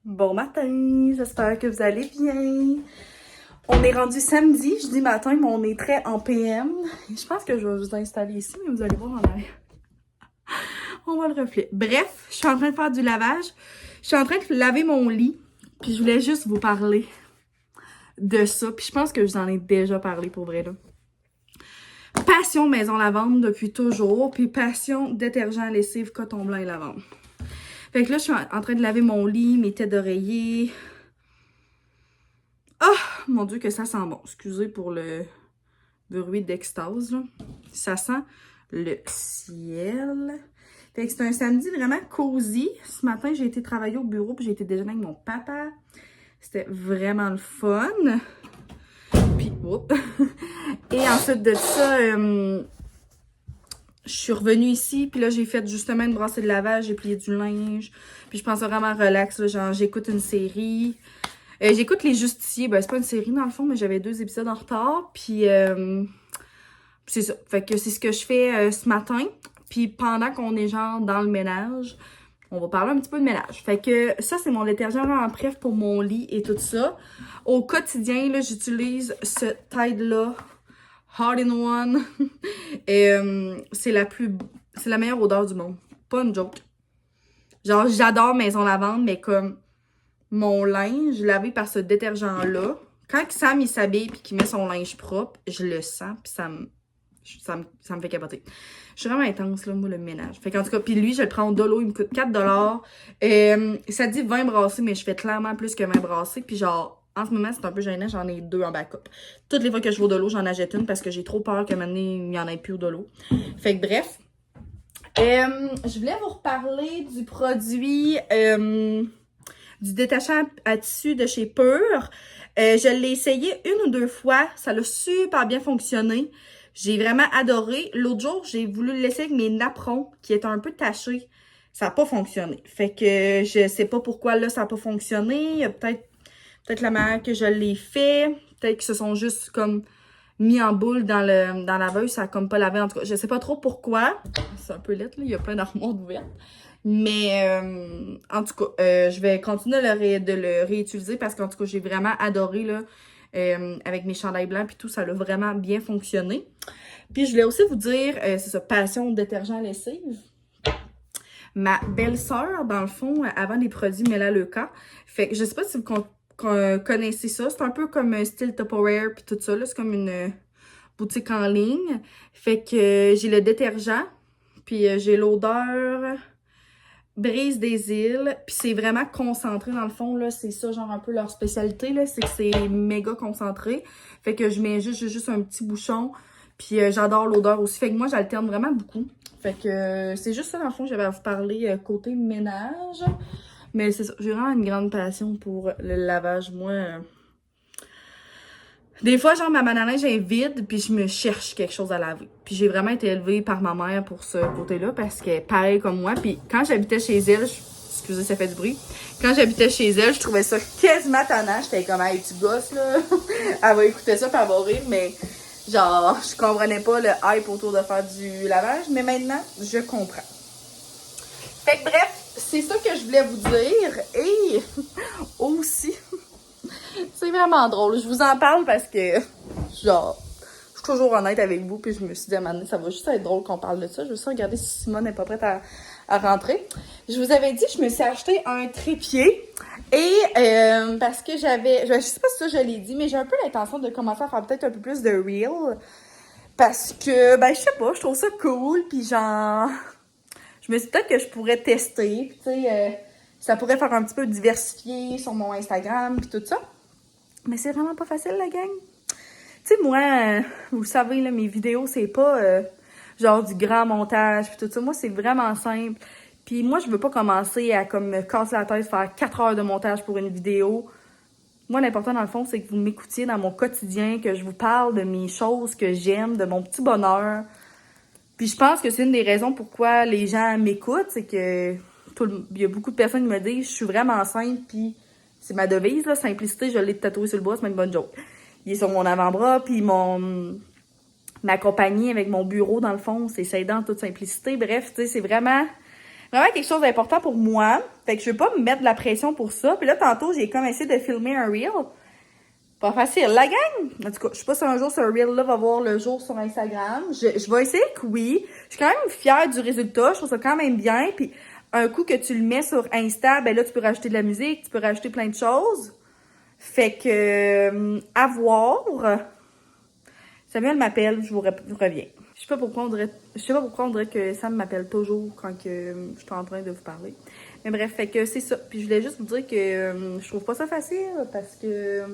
Bon matin, j'espère que vous allez bien. On est rendu samedi, je dis matin, mais on est très en PM. Je pense que je vais vous installer ici, mais vous allez voir en arrière. On voit le reflet. Bref, je suis en train de faire du lavage. Je suis en train de laver mon lit. Puis je voulais juste vous parler de ça. Puis je pense que je vous en ai déjà parlé pour vrai là. Passion maison lavande depuis toujours. Puis passion détergent, lessive, coton blanc et lavande. Fait que là, je suis en train de laver mon lit, mes têtes d'oreiller. Oh, mon Dieu, que ça sent bon. Excusez pour le bruit d'extase, là. Ça sent le ciel. Fait que c'est un samedi vraiment cosy. Ce matin, j'ai été travailler au bureau puis j'ai été déjeuner avec mon papa. C'était vraiment le fun. Puis, oups. Et ensuite de ça, je suis revenue ici, puis là, j'ai fait justement une brassée de lavage, j'ai plié du linge, puis je pense vraiment relax, là, genre, j'écoute une série. J'écoute Les Justiciers, ben, c'est pas une série dans le fond, mais j'avais 2 épisodes en retard, puis c'est ça. Fait que c'est ce que je fais ce matin, puis pendant qu'on est genre dans le ménage, on va parler un petit peu de ménage. Fait que ça, c'est mon détergent en bref pour mon lit et tout ça. Au quotidien, là, j'utilise ce Tide-là, Hard in One. Et c'est la meilleure odeur du monde. Pas une joke. Genre, j'adore Maison Lavande, mais comme mon linge lavé par ce détergent-là, quand Sam il s'habille et qu'il met son linge propre, je le sens puis ça me fait capoter. Je suis vraiment intense, là, moi, le ménage. Fait qu'en tout cas, puis lui, je le prends au dolo, il me coûte 4 $. Ça dit 20 brassées, mais je fais clairement plus que 20 brassées. Puis genre, en ce moment, c'est un peu gênant, j'en ai 2 en backup. Toutes les fois que je vais au dolo, j'en achète une parce que j'ai trop peur qu'à un moment donné, il n'y en ait plus au dolo. Fait que bref. Je voulais vous reparler du produit du détachant à tissu de chez Pur. Je l'ai essayé 1 ou 2 fois. Ça a super bien fonctionné. J'ai vraiment adoré. L'autre jour, j'ai voulu le laisser avec mes napperons qui étaient un peu tachés. Ça n'a pas fonctionné. Fait que je sais pas pourquoi là, ça n'a pas fonctionné. Il y a peut-être la manière que je l'ai fait. Peut-être qu'ils se sont juste comme mis en boule dans la laveuse. Ça a comme pas lavé. En tout cas, je sais pas trop pourquoi. C'est un peu laid, là. Il y a plein d'armoires ouvertes. Mais en tout cas, je vais continuer de le réutiliser parce qu'en tout cas, j'ai vraiment adoré là, avec mes chandails blancs puis tout, ça a vraiment bien fonctionné. Puis je voulais aussi vous dire, c'est ça, passion détergent lessive. Ma belle-sœur, dans le fond, avant des produits Melaleuca. Fait que je sais pas si vous connaissez ça. C'est un peu comme un style Tupperware puis tout ça. C'est comme une boutique en ligne. Fait que j'ai le détergent. Puis j'ai l'odeur Brise des îles, puis c'est vraiment concentré dans le fond, là, c'est ça genre un peu leur spécialité, là, c'est que c'est méga concentré, fait que je mets juste un petit bouchon, puis j'adore l'odeur aussi, fait que moi j'alterne vraiment beaucoup, fait que c'est juste ça dans le fond que j'avais à vous parler côté ménage, mais c'est ça, j'ai vraiment une grande passion pour le lavage, moi. Des fois, genre, ma banane est vide, puis je me cherche quelque chose à laver. Puis j'ai vraiment été élevée par ma mère pour ce côté-là, parce qu'elle est pareille comme moi. Puis quand j'habitais chez elle, excusez, ça fait du bruit. Quand j'habitais chez elle, je trouvais ça quasiment tannant. J'étais comme, hey, tu gosses, là. Elle va écouter ça, puis elle va rire, mais genre, je comprenais pas le hype autour de faire du lavage. Mais maintenant, je comprends. Fait que bref, c'est ça que je voulais vous dire. Et aussi... C'est vraiment drôle. Je vous en parle parce que, genre, je suis toujours honnête avec vous. Puis je me suis dit, à un moment donné, ça va juste être drôle qu'on parle de ça. Je veux juste regarder si Simone n'est pas prête à rentrer. Je vous avais dit, je me suis acheté un trépied. Et parce que je sais pas si ça je l'ai dit, mais j'ai un peu l'intention de commencer à faire peut-être un peu plus de reel. Parce que, ben, je sais pas, je trouve ça cool. Puis genre, je me suis dit peut-être que je pourrais tester. Puis tu sais, ça pourrait faire un petit peu diversifier sur mon Instagram. Puis tout ça. Mais c'est vraiment pas facile, la gang. Tu sais, moi, vous savez, là, mes vidéos, c'est pas genre du grand montage puis tout ça. Moi, c'est vraiment simple. Puis moi, je veux pas commencer à comme me casser la tête, faire 4 heures de montage pour une vidéo. Moi, l'important, dans le fond, c'est que vous m'écoutiez dans mon quotidien, que je vous parle de mes choses que j'aime, de mon petit bonheur. Puis je pense que c'est une des raisons pourquoi les gens m'écoutent, c'est que il y a beaucoup de personnes qui me disent « Je suis vraiment simple, puis... » C'est ma devise, là, simplicité, je l'ai tatoué sur le bras, c'est même une bonne joke. Il est sur mon avant-bras, puis ma compagnie avec mon bureau, dans le fond, c'est S'aidant en toute simplicité. Bref, tu sais, c'est vraiment quelque chose d'important pour moi. Fait que je veux pas me mettre de la pression pour ça. Puis là, tantôt, j'ai comme essayé de filmer un reel. Pas facile. La gang, en tout cas, je sais pas si un jour ce reel-là va voir le jour sur Instagram. Je vais essayer que oui. Je suis quand même fière du résultat. Je trouve ça quand même bien. Puis un coup que tu le mets sur Insta, ben là, tu peux rajouter de la musique, tu peux rajouter plein de choses. Fait que, à voir. Samuel m'appelle, je vous reviens. Je sais pas pourquoi on dirait que Sam m'appelle toujours quand que je suis en train de vous parler. Mais bref, fait que c'est ça. Puis je voulais juste vous dire que je trouve pas ça facile parce que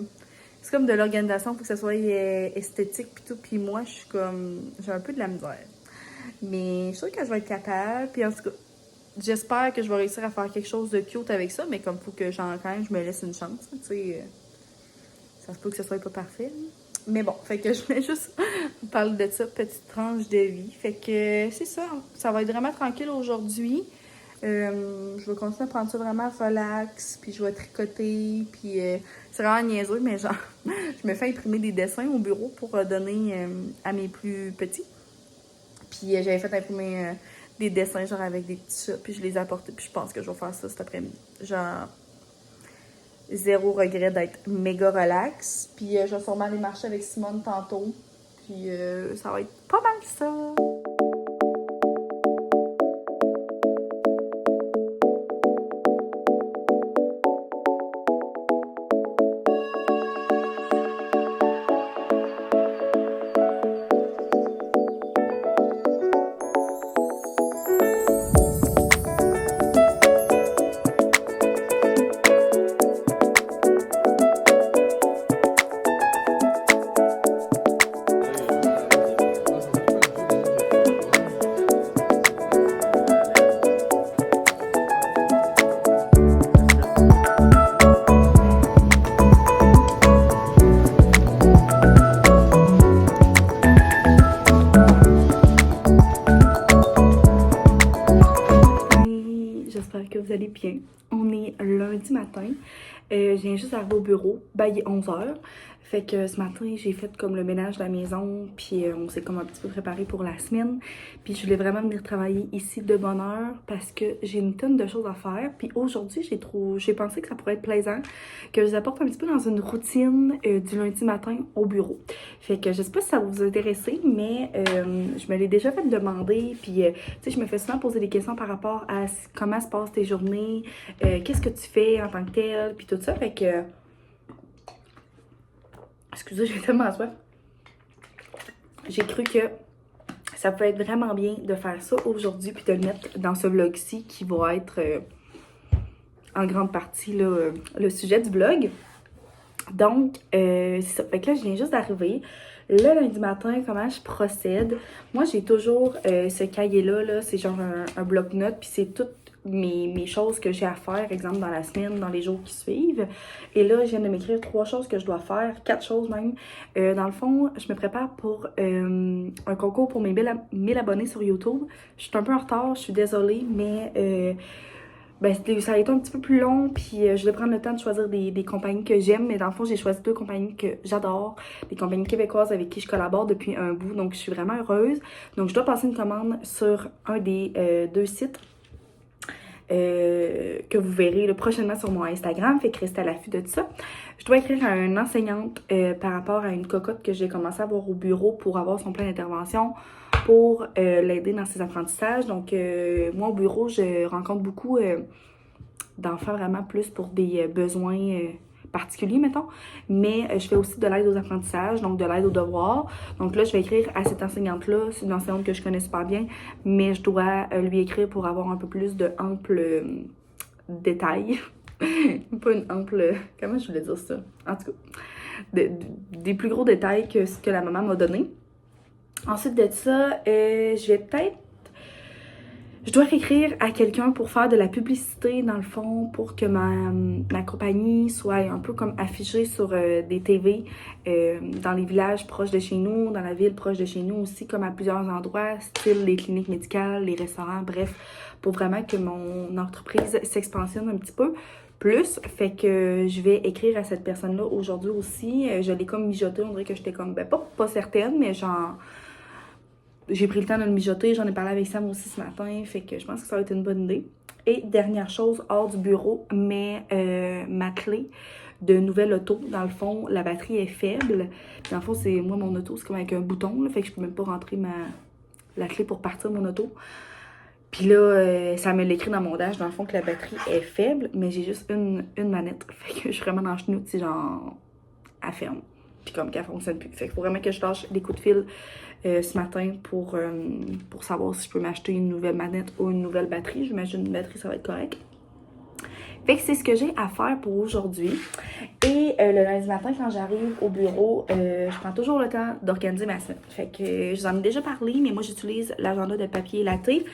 c'est comme de l'organisation, faut que ça soit esthétique pis tout. Puis moi, je suis comme, j'ai un peu de la misère. Mais je suis sûre que je vais être capable. Puis en tout cas, j'espère que je vais réussir à faire quelque chose de cute avec ça. Mais comme faut que quand même, je me laisse une chance. Tu sais, ça se peut que ce soit pas parfait. Mais bon, fait que je voulais juste vous parler de ça, petite tranche de vie. Fait que c'est ça, ça va être vraiment tranquille aujourd'hui. Je vais continuer à prendre ça vraiment relax, puis je vais tricoter, puis c'est vraiment niaiseux, mais genre, je me fais imprimer des dessins au bureau pour donner à mes plus petits. Puis j'avais fait imprimer des dessins genre avec des petits chats, puis je les ai apportés, puis je pense que je vais faire ça cet après-midi. Genre, zéro regret d'être méga relax. Puis je vais sûrement aller marcher avec Simone tantôt. Puis ça va être pas mal ça. J'espère que vous allez bien. On est lundi matin. Je viens juste d'arriver au bureau. Ben, il est 11h. Fait que ce matin, j'ai fait comme le ménage de la maison. Puis on s'est comme un petit peu préparé pour la semaine. Puis je voulais vraiment venir travailler ici de bonne heure parce que j'ai une tonne de choses à faire. Puis aujourd'hui, j'ai pensé que ça pourrait être plaisant que je vous apporte un petit peu dans une routine du lundi matin au bureau. Fait que je sais pas si ça va vous intéresser, mais je me l'ai déjà fait demander. Puis tu sais, je me fais souvent poser des questions par rapport à comment se passent tes journées, qu'est-ce que tu fais en tant que tel, puis tout ça. Fait que excusez, j'ai tellement soif. J'ai cru que ça pouvait être vraiment bien de faire ça aujourd'hui puis de le mettre dans ce vlog-ci qui va être en grande partie là, le sujet du vlog. Donc, c'est ça. Fait que là, je viens juste d'arriver. Le lundi matin, comment je procède? Moi, j'ai toujours ce cahier-là, là, c'est genre un bloc-notes, puis c'est toutes mes choses que j'ai à faire, exemple dans la semaine, dans les jours qui suivent. Et là, je viens de m'écrire 3 choses que je dois faire, 4 choses même. Dans le fond, je me prépare pour un concours pour mes 1000 abonnés sur YouTube. Je suis un peu en retard, je suis désolée, mais ben, ça a été un petit peu plus long, puis je vais prendre le temps de choisir des compagnies que j'aime, mais dans le fond, j'ai choisi 2 compagnies que j'adore, des compagnies québécoises avec qui je collabore depuis un bout, donc je suis vraiment heureuse. Donc, je dois passer une commande sur un des 2 sites que vous verrez là, prochainement sur mon Instagram, fait que restez à l'affût de ça. Je dois écrire à une enseignante par rapport à une cocotte que j'ai commencé à voir au bureau pour avoir son plan d'intervention, pour l'aider dans ses apprentissages. Donc, moi, au bureau, je rencontre beaucoup d'enfants vraiment plus pour des besoins particuliers, mettons. Mais je fais aussi de l'aide aux apprentissages, donc de l'aide aux devoirs. Donc là, je vais écrire à cette enseignante-là. C'est une enseignante que je connais super bien, mais je dois lui écrire pour avoir un peu plus de ample détails. Pas une ample... Comment je voulais dire ça? En tout cas, des plus gros détails que ce que la maman m'a donné. Ensuite de ça, je vais peut-être... Je dois écrire à quelqu'un pour faire de la publicité, dans le fond, pour que ma compagnie soit un peu comme affichée sur des TV dans les villages proches de chez nous, dans la ville proche de chez nous aussi, comme à plusieurs endroits, style les cliniques médicales, les restaurants, bref, pour vraiment que mon entreprise s'expansionne un petit peu plus. Fait que je vais écrire à cette personne-là aujourd'hui aussi. Je l'ai comme mijoté, on dirait que j'étais comme, ben pas certaine, mais genre... J'ai pris le temps de le mijoter, j'en ai parlé avec Sam aussi ce matin, fait que je pense que ça va être une bonne idée. Et dernière chose, hors du bureau, mais ma clé de nouvelle auto. Dans le fond, la batterie est faible. Dans le fond, c'est moi, mon auto, c'est comme avec un bouton, là, fait que je peux même pas rentrer la clé pour partir mon auto. Puis là, ça me l'écrit dans mon dash, dans le fond, que la batterie est faible, mais j'ai juste une manette. Fait que je suis vraiment dans le genou, tu sais, genre, elle ferme. Puis comme qu'elle fonctionne plus. Fait qu'il faut vraiment que je lâche des coups de fil ce matin pour savoir si je peux m'acheter une nouvelle manette ou une nouvelle batterie. J'imagine une batterie, ça va être correct. Fait que c'est ce que j'ai à faire pour aujourd'hui. Et le lundi matin, quand j'arrive au bureau, je prends toujours le temps d'organiser ma semaine. Fait que je vous en ai déjà parlé, mais moi j'utilise l'agenda de papier laté.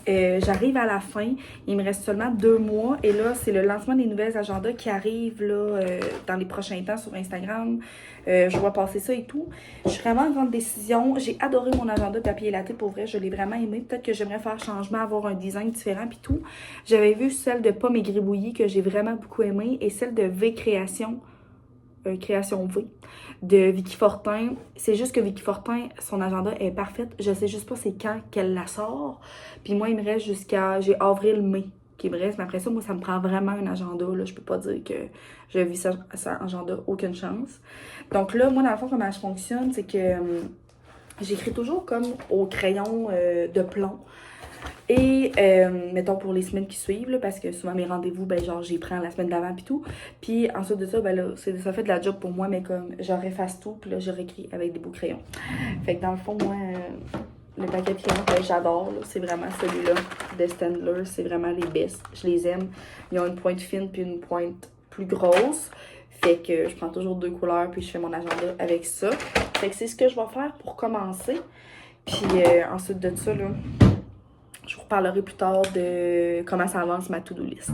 J'arrive à la fin, il me reste seulement 2 mois. Et là, c'est le lancement des nouvelles agendas qui arrivent là, dans les prochains temps sur Instagram. Je vois passer ça et tout. Je suis vraiment en grande décision. J'ai adoré mon agenda de papier laté, pour vrai, je l'ai vraiment aimé. Peut-être que j'aimerais faire changement, avoir un design différent puis tout. J'avais vu celle de Pomme et Gribouillis que j'ai vraiment beaucoup aimé et celle de V Création, Création V, de Vicky Fortin. C'est juste que Vicky Fortin, son agenda est parfaite. Je sais juste pas c'est quand qu'elle la sort. Puis moi, il me reste j'ai avril-mai qui me reste. Mais après ça, moi, ça me prend vraiment un agenda. Là. Je peux pas dire que je vis ça agenda, aucune chance. Donc là, moi, dans le fond, comment je fonctionne, c'est que j'écris toujours comme au crayon de plomb. Et, mettons, pour les semaines qui suivent, là, parce que souvent mes rendez-vous, ben, genre, j'y prends la semaine d'avant puis tout. Puis ensuite de ça, ben là, ça fait de la job pour moi, mais comme, je efface tout, puis là, je réécris avec des beaux crayons. Fait que dans le fond, moi, le paquet de crayons que j'adore, c'est vraiment celui-là de Staedtler. C'est vraiment les best. Je les aime. Ils ont une pointe fine puis une pointe plus grosse. Fait que je prends toujours 2 couleurs puis je fais mon agenda avec ça. Fait que c'est ce que je vais faire pour commencer. Puis ensuite de ça, là, je vous reparlerai plus tard de comment ça avance ma to-do list.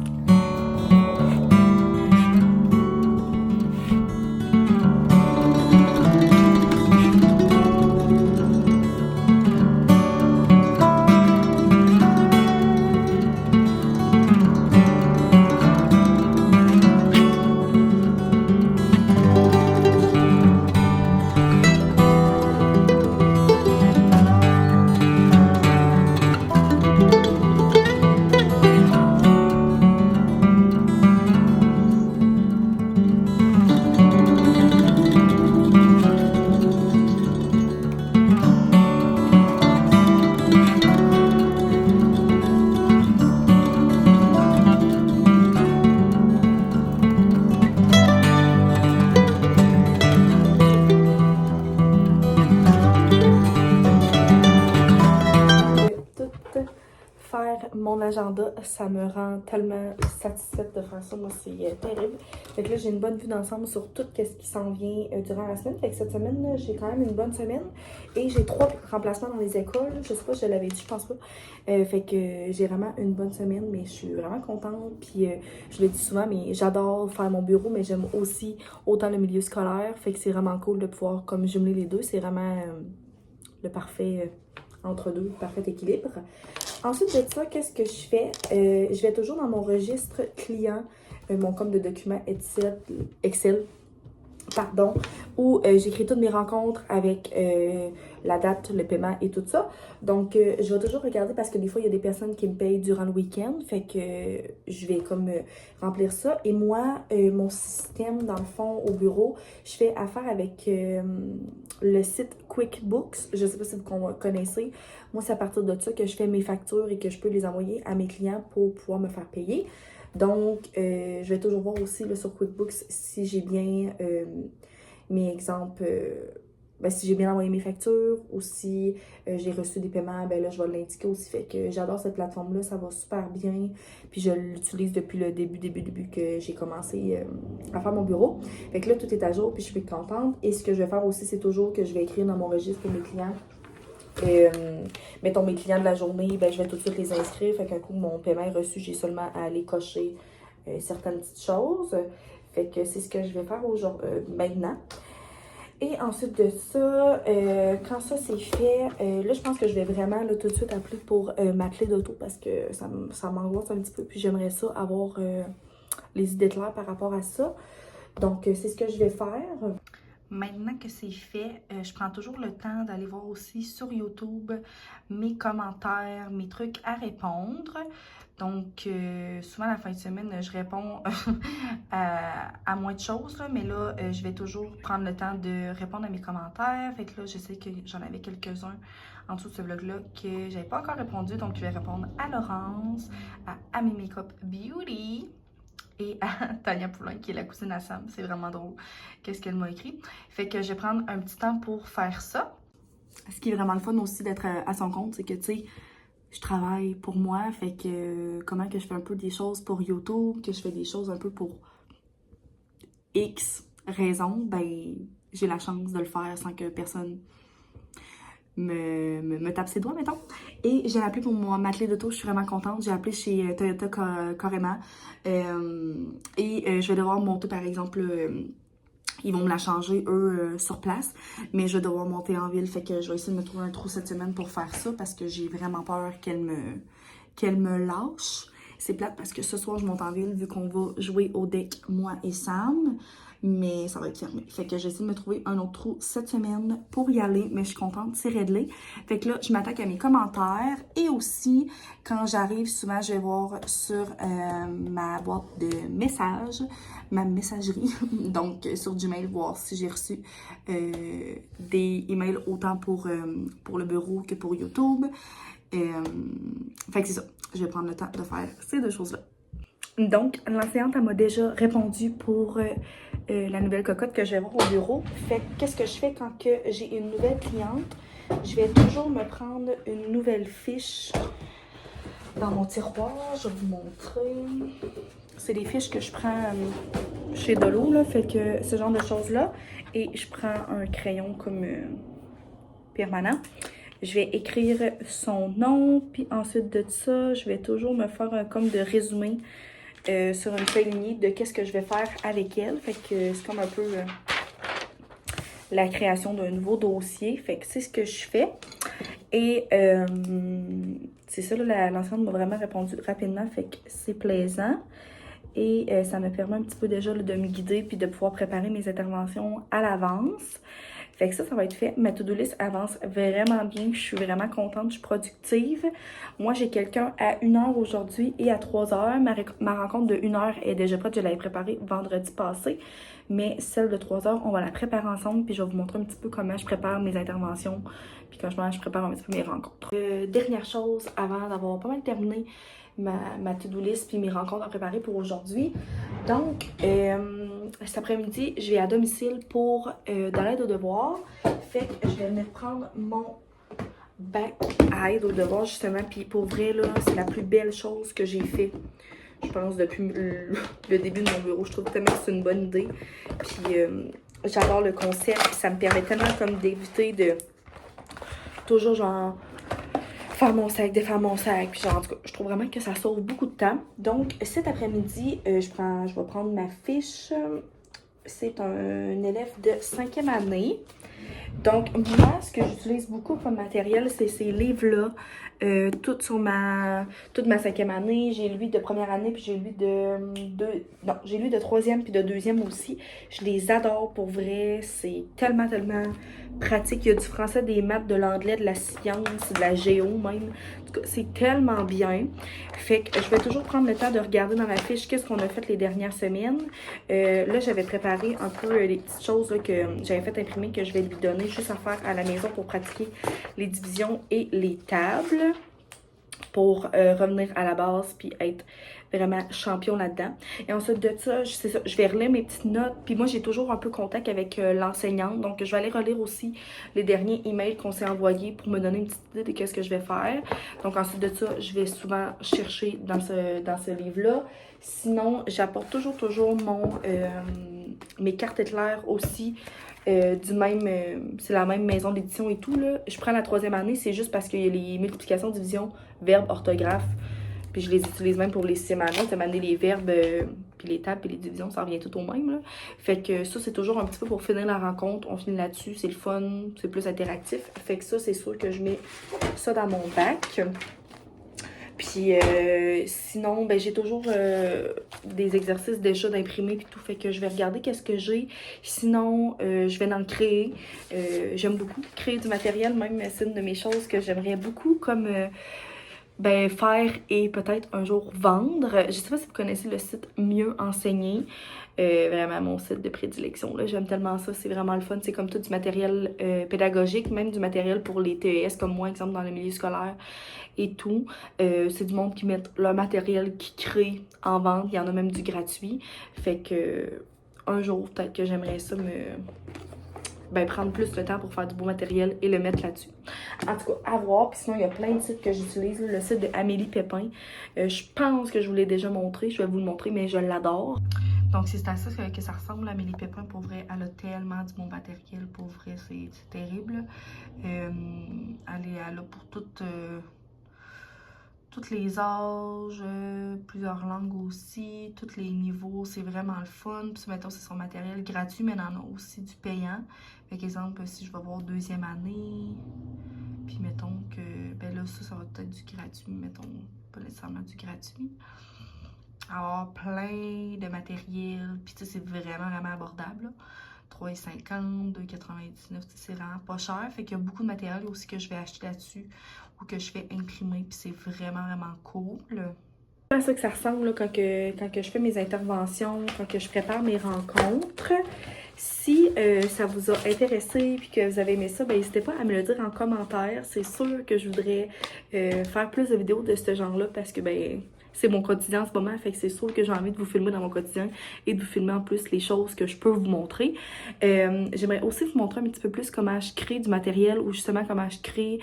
Mon agenda, ça me rend tellement satisfaite de faire ça. Moi, c'est terrible. Fait que là, j'ai une bonne vue d'ensemble sur tout ce qui s'en vient durant la semaine. Fait que cette semaine, là, j'ai quand même une bonne semaine. Et j'ai 3 remplacements dans les écoles. Je sais pas si je l'avais dit, je pense pas. Fait que j'ai vraiment une bonne semaine, mais je suis vraiment contente. Puis je le dis souvent, mais j'adore faire mon bureau, mais j'aime aussi autant le milieu scolaire. Fait que c'est vraiment cool de pouvoir comme jumeler les deux. C'est vraiment le parfait entre deux, le parfait équilibre. Ensuite de ça, qu'est-ce que je fais? Je vais toujours dans mon registre client, mon compte de documents Excel, pardon, où j'écris toutes mes rencontres avec la date, le paiement et tout ça. Donc, je vais toujours regarder parce que des fois, il y a des personnes qui me payent durant le week-end. Fait que je vais comme remplir ça. Et moi, mon système, dans le fond, au bureau, je fais affaire avec le site QuickBooks. Je ne sais pas si vous connaissez. Moi, c'est à partir de ça que je fais mes factures et que je peux les envoyer à mes clients pour pouvoir me faire payer. Donc, je vais toujours voir aussi là, sur QuickBooks si j'ai bien mes exemples, si j'ai bien envoyé mes factures ou si j'ai reçu des paiements, ben là, je vais l'indiquer aussi. Fait que j'adore cette plateforme-là, ça va super bien. Puis je l'utilise depuis le début que j'ai commencé à faire mon bureau. Fait que là, tout est à jour, puis je suis contente. Et ce que je vais faire aussi, c'est toujours que je vais écrire dans mon registre pour mes clients. Mettons mes clients de la journée, ben, je vais tout de suite les inscrire. Fait qu'un coup, mon paiement est reçu, j'ai seulement à aller cocher certaines petites choses. Fait que c'est ce que je vais faire maintenant. Et ensuite de ça, quand ça c'est fait, là je pense que je vais vraiment là, tout de suite appeler pour ma clé d'auto parce que ça m'angoisse un petit peu. Puis j'aimerais ça avoir les idées claires par rapport à ça. Donc c'est ce que je vais faire. Maintenant que c'est fait, je prends toujours le temps d'aller voir aussi sur YouTube mes commentaires, mes trucs à répondre. Donc, souvent, la fin de semaine, je réponds à moins de choses, là, mais là, je vais toujours prendre le temps de répondre à mes commentaires. Fait que là, je sais que j'en avais quelques-uns en dessous de ce vlog-là que j'avais pas encore répondu. Donc, je vais répondre à Laurence, à Amy Makeup Beauty et à Tania Poulain, qui est la cousine à Sam. C'est vraiment drôle qu'est-ce qu'elle m'a écrit. Fait que je vais prendre un petit temps pour faire ça. Ce qui est vraiment le fun aussi d'être à son compte, c'est que, tu sais, je travaille pour moi, fait que comment que je fais un peu des choses pour YouTube, que je fais des choses un peu pour X raisons, ben j'ai la chance de le faire sans que personne me tape ses doigts, mettons. Et j'ai appelé pour m'atteler d'auto, je suis vraiment contente. J'ai appelé chez Toyota carrément. Je vais devoir monter, par exemple, ils vont me la changer, eux, sur place. Mais je vais devoir monter en ville, fait que je vais essayer de me trouver un trou cette semaine pour faire ça parce que j'ai vraiment peur qu'elle me lâche. C'est plate parce que ce soir, je monte en ville vu qu'on va jouer au deck, moi et Sam. Mais ça va être fermé. Fait que j'essaie de me trouver un autre trou cette semaine pour y aller. Mais je suis contente, c'est réglé. Fait que là, je m'attaque à mes commentaires. Et aussi, quand j'arrive, souvent, je vais voir sur ma boîte de messages, ma messagerie. Donc, sur Gmail, voir si j'ai reçu des emails autant pour le bureau que pour YouTube. Fait que c'est ça. Je vais prendre le temps de faire ces deux choses-là. Donc, l'enseignante, elle m'a déjà répondu pour la nouvelle cocotte que je vais voir au bureau. Fait que qu'est-ce que je fais quand que j'ai une nouvelle cliente? Je vais toujours me prendre une nouvelle fiche dans mon tiroir. Je vais vous montrer. C'est des fiches que je prends chez Dolo, là. Fait que ce genre de choses-là. Et je prends un crayon comme permanent. Je vais écrire son nom, puis ensuite de ça, je vais toujours me faire un comme de résumé sur une feuille lignée de qu'est-ce que je vais faire avec elle. Fait que c'est comme un peu la création d'un nouveau dossier. Fait que c'est ce que je fais. Et c'est ça, l'enseignante m'a vraiment répondu rapidement. Fait que c'est plaisant. Et ça me permet un petit peu déjà là, de me guider puis de pouvoir préparer mes interventions à l'avance. Fait que ça va être fait. Ma to-do list avance vraiment bien. Je suis vraiment contente, je suis productive. Moi, j'ai quelqu'un à 1h aujourd'hui et à 3h. Ma rencontre de 1h est déjà prête. Je l'avais préparée vendredi passé. Mais celle de 3h, on va la préparer ensemble. Puis je vais vous montrer un petit peu comment je prépare mes interventions. Puis quand je prépare un petit peu mes rencontres. Dernière chose, avant d'avoir pas mal terminé ma to-do list puis mes rencontres à préparer pour aujourd'hui. Donc, cet après-midi, je vais à domicile pour dans l'aide aux devoirs. Fait que je vais venir prendre mon bac à aide aux devoirs justement. Puis pour vrai, là, c'est la plus belle chose que j'ai fait, je pense, depuis le début de mon bureau. Je trouve tellement que c'est une bonne idée. Puis j'adore le concept. Puis ça me permet tellement comme d'éviter de toujours genre faire mon sac, défaire mon sac, puis genre, en tout cas, je trouve vraiment que ça sauve beaucoup de temps. Donc, cet après-midi, je vais prendre ma fiche. C'est un élève de 5e année. Donc, moi, ce que j'utilise beaucoup comme matériel, c'est ces livres-là. Toute ma 5e année. J'ai lui de première année, puis j'ai lui j'ai lui de 3e, puis de 2e aussi. Je les adore pour vrai. C'est tellement, tellement pratique. Il y a du français, des maths, de l'anglais, de la science, de la géo même. En tout cas, c'est tellement bien. Fait que je vais toujours prendre le temps de regarder dans ma fiche qu'est-ce qu'on a fait les dernières semaines. Là, j'avais préparé un peu les petites choses là, que j'avais fait imprimer, que je vais lui donner juste à faire à la maison pour pratiquer les divisions et les tables, pour revenir à la base puis être vraiment champion là-dedans. Et ensuite de ça, je vais relire mes petites notes. Puis moi, j'ai toujours un peu contact avec l'enseignante. Donc, je vais aller relire aussi les derniers emails qu'on s'est envoyés pour me donner une petite idée de qu'est-ce que je vais faire. Donc, ensuite de ça, je vais souvent chercher dans ce livre-là. Sinon, j'apporte toujours mes cartes éclair aussi. C'est la même maison d'édition et tout, là. Je prends la 3e année, c'est juste parce qu'il y a les multiplications, divisions, verbes, orthographes. Puis je les utilise même pour les 6e années. Ça m'a donné les verbes, puis les tables, puis les divisions, ça revient tout au même, là. Fait que ça, c'est toujours un petit peu pour finir la rencontre. On finit là-dessus, c'est le fun, c'est plus interactif. Fait que ça, c'est sûr que je mets ça dans mon bac. Puis sinon, ben j'ai toujours des exercices déjà d'imprimé puis tout. Fait que je vais regarder qu'est-ce que j'ai. Sinon, je vais en créer. J'aime beaucoup créer du matériel. Même c'est une de mes choses que j'aimerais beaucoup comme ben, faire et peut-être un jour vendre. Je sais pas si vous connaissez le site Mieux Enseigner. Vraiment mon site de prédilection, là. J'aime tellement ça, c'est vraiment le fun. C'est comme tout du matériel pédagogique, même du matériel pour les TES comme moi, exemple dans le milieu scolaire et tout. C'est du monde qui met leur matériel qui crée en vente. Il y en a même du gratuit. Fait que un jour, peut-être que j'aimerais ça prendre plus le temps pour faire du beau matériel et le mettre là-dessus. En tout cas, à voir. Puis sinon, il y a plein de sites que j'utilise. Le site de Amélie Pépin. Je pense que je vous l'ai déjà montré. Je vais vous le montrer, mais je l'adore. Donc, c'est à ça que ça ressemble, Amélie Pépin. Pour vrai, elle a tellement du bon matériel. Pour vrai, c'est terrible. Elle a pour tous les âges, plusieurs langues aussi, tous les niveaux, c'est vraiment le fun. Puis mettons, c'est son matériel gratuit, mais elle en a aussi du payant. Par exemple, si je vais voir deuxième année, puis mettons que, ben là, ça va peut-être du gratuit, mettons, pas nécessairement du gratuit. Alors, plein de matériel, puis tu sais, c'est vraiment, vraiment abordable, là. 3,50, 2,99, c'est vraiment pas cher. Fait qu'il y a beaucoup de matériel aussi que je vais acheter là-dessus ou que je fais imprimer, puis c'est vraiment, vraiment cool. C'est à ça que ça ressemble là, quand que je fais mes interventions, quand que je prépare mes rencontres. Si ça vous a intéressé et que vous avez aimé ça, ben n'hésitez pas à me le dire en commentaire. C'est sûr que je voudrais faire plus de vidéos de ce genre-là parce que ben c'est mon quotidien en ce moment, fait que c'est sûr que j'ai envie de vous filmer dans mon quotidien et de vous filmer en plus les choses que je peux vous montrer. J'aimerais aussi vous montrer un petit peu plus comment je crée du matériel ou justement comment je crée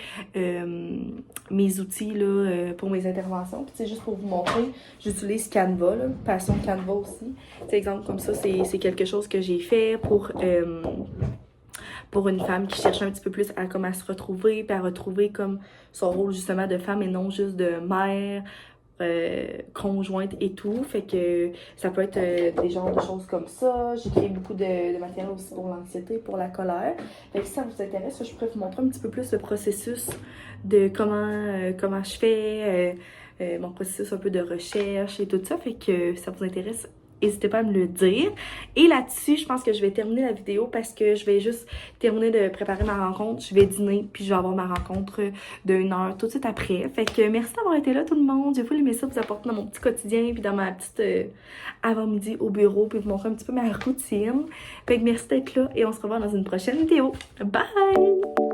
mes outils là, pour mes interventions. Puis c'est juste pour vous montrer, j'utilise Canva, là, Passion Canva aussi. T'sais, exemple comme ça, c'est quelque chose que j'ai fait pour une femme qui cherche un petit peu plus à comment se retrouver, puis à retrouver comme son rôle justement de femme et non juste de mère, conjointe et tout. Fait que ça peut être des genres de choses comme ça. J'ai créé beaucoup de matériel aussi pour l'anxiété, pour la colère. Fait que si ça vous intéresse, je pourrais vous montrer un petit peu plus le processus de comment je fais, mon processus un peu de recherche et tout ça. Fait que si ça vous intéresse, n'hésitez pas à me le dire. Et là-dessus, je pense que je vais terminer la vidéo parce que je vais juste terminer de préparer ma rencontre. Je vais dîner, puis je vais avoir ma rencontre d'1 heure tout de suite après. Fait que merci d'avoir été là tout le monde. J'ai voulu aimer ça, vous apporter dans mon petit quotidien, puis dans ma petite avant-midi au bureau, puis vous montrer un petit peu ma routine. Fait que merci d'être là et on se revoit dans une prochaine vidéo. Bye!